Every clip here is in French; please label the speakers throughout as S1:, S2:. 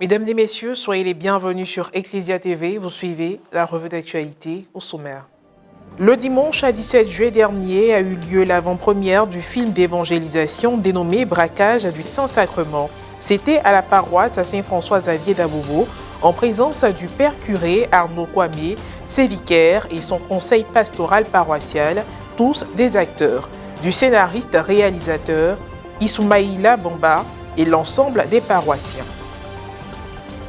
S1: Mesdames et messieurs, soyez les bienvenus sur Ecclesia TV. Vous suivez la revue d'actualité au sommaire. Le dimanche 17 juillet dernier a eu lieu l'avant-première du film d'évangélisation dénommé Braquage du Saint-Sacrement. C'était à la paroisse à Saint-François-Xavier d'Abobo, en présence du père curé Arnaud Kwame, ses vicaires et son conseil pastoral paroissial, tous des acteurs, du scénariste réalisateur Ismaïla Bamba et l'ensemble des paroissiens.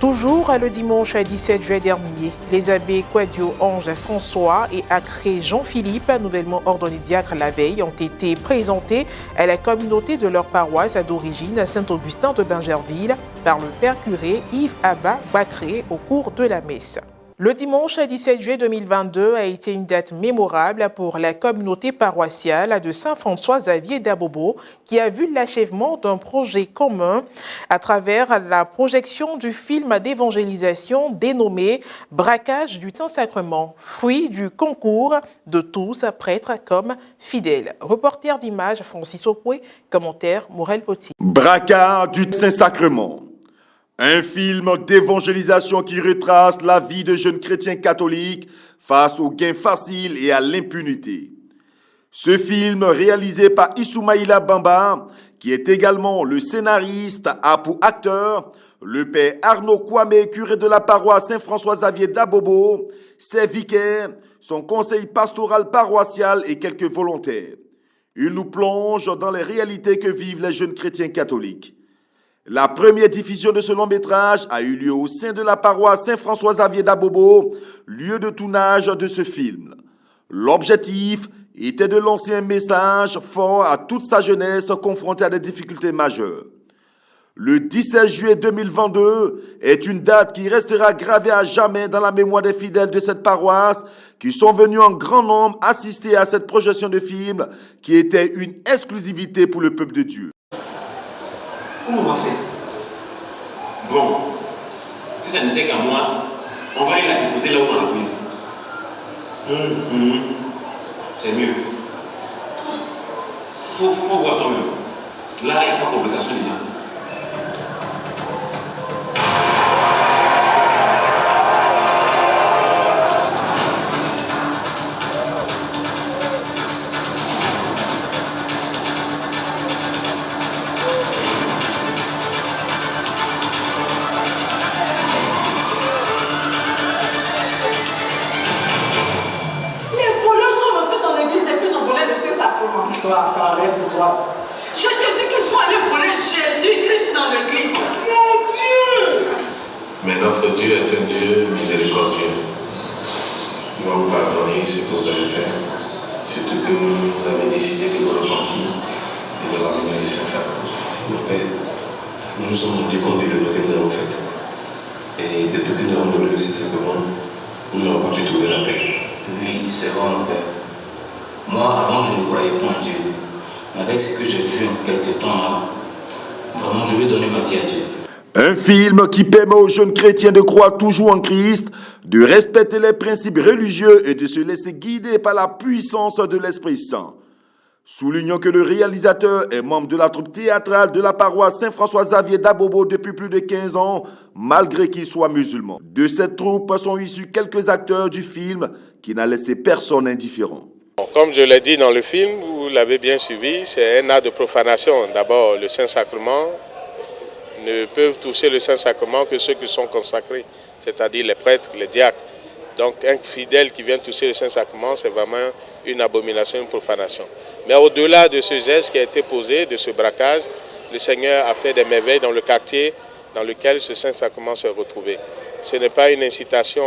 S1: Toujours le dimanche 17 juillet dernier, les abbés Quadio Ange François et Acré Jean-Philippe, nouvellement ordonnés diacres la veille, ont été présentés à la communauté de leur paroisse d'origine Saint-Augustin de Bingerville par le père curé Yves Abba Bacré au cours de la messe. Le dimanche 17 juillet 2022 a été une date mémorable pour la communauté paroissiale de Saint-François-Xavier d'Abobo qui a vu l'achèvement d'un projet commun à travers la projection du film d'évangélisation dénommé Braquage du Saint-Sacrement, fruit du concours de tous, prêtres comme fidèles. Reporter d'image Francis Okwe, commentaire Morel Potier.
S2: Braquage du Saint-Sacrement. Un film d'évangélisation qui retrace la vie de jeunes chrétiens catholiques face aux gains faciles et à l'impunité. Ce film, réalisé par Ismaïla Bamba, qui est également le scénariste, a pour acteur le père Arnaud Kwame, curé de la paroisse Saint-François-Xavier d'Abobo, ses vicaires, son conseil pastoral paroissial et quelques volontaires. Il nous plonge dans les réalités que vivent les jeunes chrétiens catholiques. La première diffusion de ce long-métrage a eu lieu au sein de la paroisse Saint-François-Xavier d'Abobo, lieu de tournage de ce film. L'objectif était de lancer un message fort à toute sa jeunesse confrontée à des difficultés majeures. Le 17 juillet 2022 est une date qui restera gravée à jamais dans la mémoire des fidèles de cette paroisse qui sont venus en grand nombre assister à cette projection de film qui était une exclusivité pour le peuple de Dieu.
S3: Comment on va faire? Bon, si ça ne sert qu'à moi, on va aller la déposer là où on l'a prise. C'est mieux. Faut voir toi-même. Là, il n'y a pas de complication dedans.
S4: Toi. Je te dis que soit allé voler Jésus-Christ dans l'église. Mon Dieu!
S5: Mais notre Dieu est un Dieu miséricordieux. Il va vous pardonner ce que vous avez fait, surtout que vous avez décidé de vous repentir et de ramener le Saint-Sacrement.
S3: Mon Père, nous nous sommes rendus compte de l'honneur que nous avons fait. Et depuis que nous avons donné le Saint-Sacrement, nous n'avons pas pu trouver la paix.
S6: Oui, c'est vrai, mon Père. Moi, avant, je ne croyais pas en Dieu. Avec ce que j'ai vu en quelques temps là, vraiment je vais donner ma vie à Dieu.
S2: Un film qui permet aux jeunes chrétiens de croire toujours en Christ, de respecter les principes religieux et de se laisser guider par la puissance de l'Esprit Saint. Soulignons que le réalisateur est membre de la troupe théâtrale de la paroisse Saint-François-Xavier d'Abobo depuis plus de 15 ans, malgré qu'il soit musulman. De cette troupe sont issus quelques acteurs du film qui n'a laissé personne indifférent.
S7: Comme je l'ai dit dans le film, vous l'avez bien suivi, c'est un acte de profanation. D'abord, le Saint-Sacrement ne peuvent toucher le Saint-Sacrement que ceux qui sont consacrés, c'est-à-dire les prêtres, les diacres. Donc un fidèle qui vient toucher le Saint-Sacrement, c'est vraiment une abomination, une profanation. Mais au-delà de ce geste qui a été posé, de ce braquage, le Seigneur a fait des merveilles dans le quartier dans lequel ce Saint-Sacrement s'est retrouvé. Ce n'est pas une incitation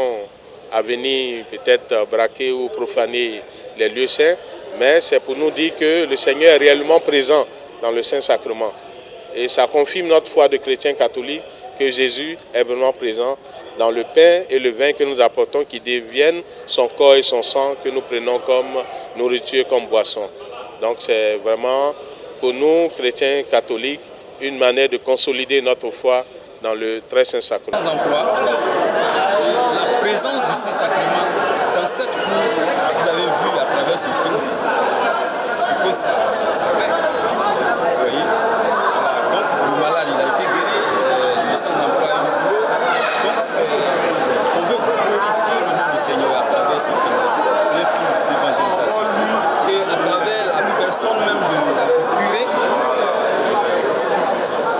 S7: à venir peut-être braquer ou profaner les lieux saints, mais c'est pour nous dire que le Seigneur est réellement présent dans le Saint-Sacrement. Et ça confirme notre foi de chrétiens catholiques que Jésus est vraiment présent dans le pain et le vin que nous apportons, qui deviennent son corps et son sang que nous prenons comme nourriture, comme boisson. Donc c'est vraiment pour nous, chrétiens catholiques, une manière de consolider notre foi dans le très saint sacrement.
S8: La présence du Saint-Sacrement dans cette cour, vous avez vu à travers ce film, ce que ça fait. Vous voyez? Donc le malade, il a été guéri, le sans-emploi est boulot.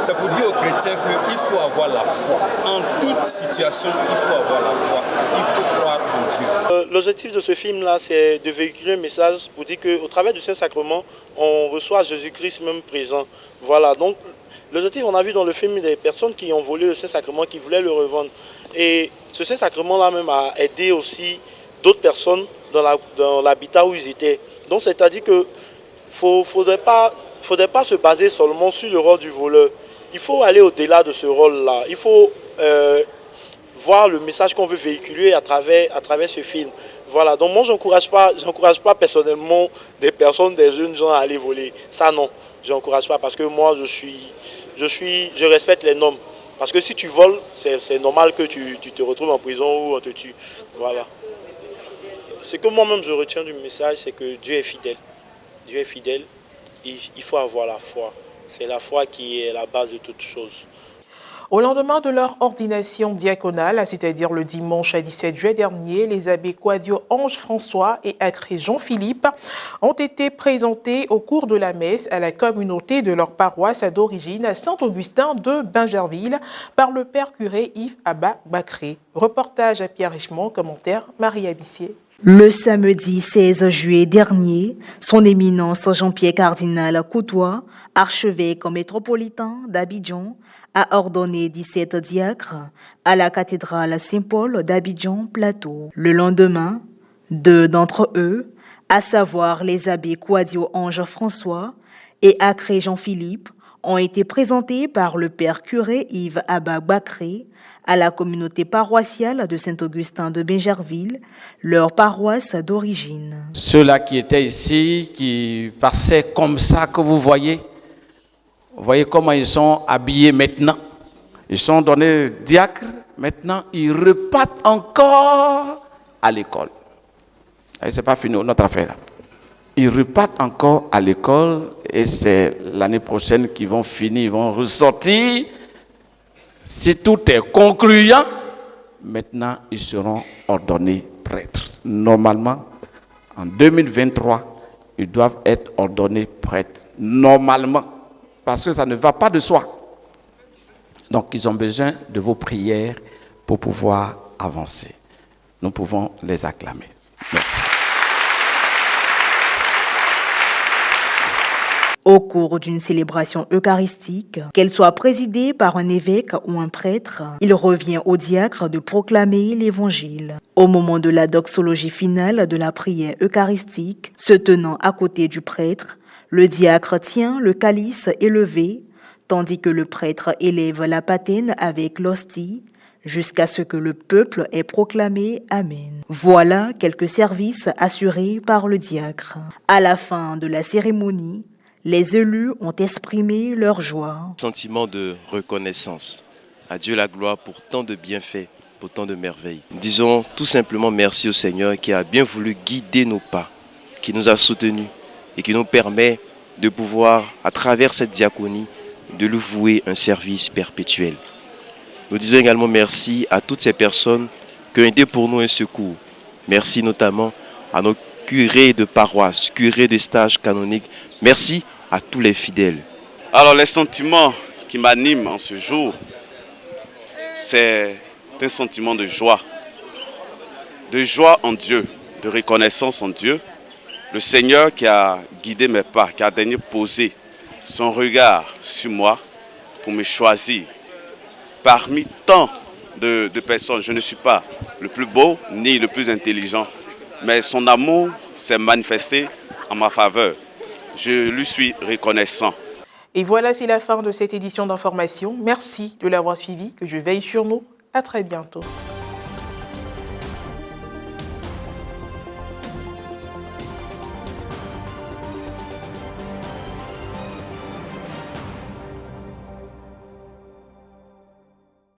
S8: C'est pour dire aux chrétiens qu'il faut avoir la foi. En toute situation, il faut avoir la foi. Il faut croire en Dieu.
S9: L'objectif de ce film-là, c'est de véhiculer un message pour dire qu'au travers du Saint-Sacrement, on reçoit Jésus-Christ même présent. Voilà, donc l'objectif, on a vu dans le film des personnes qui ont volé le Saint-Sacrement, qui voulaient le revendre. Et ce Saint-Sacrement-là même a aidé aussi d'autres personnes dans l'habitat où ils étaient. Donc c'est-à-dire qu'il ne faudrait pas se baser seulement sur le rôle du voleur. Il faut aller au-delà de ce rôle-là. Il faut voir le message qu'on veut véhiculer à travers ce film. Voilà, donc moi j'encourage pas personnellement des jeunes gens à aller voler. Ça non, je n'encourage pas parce que moi je respecte les normes. Parce que si tu voles, c'est normal que tu te retrouves en prison ou on te tue. Voilà. Ce que moi-même je retiens du message, c'est que Dieu est fidèle. Dieu est fidèle, il faut avoir la foi. C'est la foi qui est la base de toutes choses.
S1: Au lendemain de leur ordination diaconale, c'est-à-dire le dimanche 17 juillet dernier, les abbés Quadio Ange François et Acré Jean-Philippe ont été présentés au cours de la messe à la communauté de leur paroisse d'origine à Saint-Augustin de Bingerville par le père curé Yves Abba Bacré. Reportage à Pierre Richemont, commentaire Marie Abissier.
S10: Le samedi 16 juillet dernier, son éminence Jean-Pierre Cardinal Coutois, archevêque métropolitain d'Abidjan, a ordonné 17 diacres à la cathédrale Saint-Paul d'Abidjan-Plateau. Le lendemain, 2 d'entre eux, à savoir les abbés Quadio Ange François et Acré Jean-Philippe, ont été présentés par le père curé Yves Abba Bacré à la communauté paroissiale de Saint-Augustin de Bingerville, leur paroisse d'origine.
S11: Ceux-là qui étaient ici, qui passaient comme ça que vous voyez comment ils sont habillés maintenant. Ils sont donnés diacres, maintenant ils repartent encore à l'école. Et c'est pas fini notre affaire. Ils repartent encore à l'école et c'est l'année prochaine qu'ils vont finir, ils vont ressortir. Si tout est concluant, maintenant ils seront ordonnés prêtres. Normalement, en 2023, ils doivent être ordonnés prêtres. Normalement, parce que ça ne va pas de soi. Donc ils ont besoin de vos prières pour pouvoir avancer. Nous pouvons les acclamer. Merci.
S10: Au cours d'une célébration eucharistique, qu'elle soit présidée par un évêque ou un prêtre, il revient au diacre de proclamer l'évangile. Au moment de la doxologie finale de la prière eucharistique, se tenant à côté du prêtre, le diacre tient le calice élevé, tandis que le prêtre élève la patène avec l'hostie, jusqu'à ce que le peuple ait proclamé Amen. Voilà quelques services assurés par le diacre. À la fin de la cérémonie, les élus ont exprimé leur joie.
S12: Sentiment de reconnaissance. À Dieu la gloire pour tant de bienfaits, pour tant de merveilles. Disons tout simplement merci au Seigneur qui a bien voulu guider nos pas, qui nous a soutenus et qui nous permet de pouvoir, à travers cette diaconie, de lui vouer un service perpétuel. Nous disons également merci à toutes ces personnes qui ont été pour nous un secours. Merci notamment à nos curés de paroisse, curés de stage canonique. Merci à tous les fidèles.
S13: Alors les sentiments qui m'animent en ce jour, c'est un sentiment de joie en Dieu, de reconnaissance en Dieu. Le Seigneur qui a guidé mes pas, qui a daigné poser son regard sur moi pour me choisir. Parmi tant de personnes, je ne suis pas le plus beau ni le plus intelligent, mais son amour s'est manifesté en ma faveur. Je lui suis reconnaissant.
S1: Et voilà, c'est la fin de cette édition d'information. Merci de l'avoir suivi, que je veille sur nous. À très bientôt.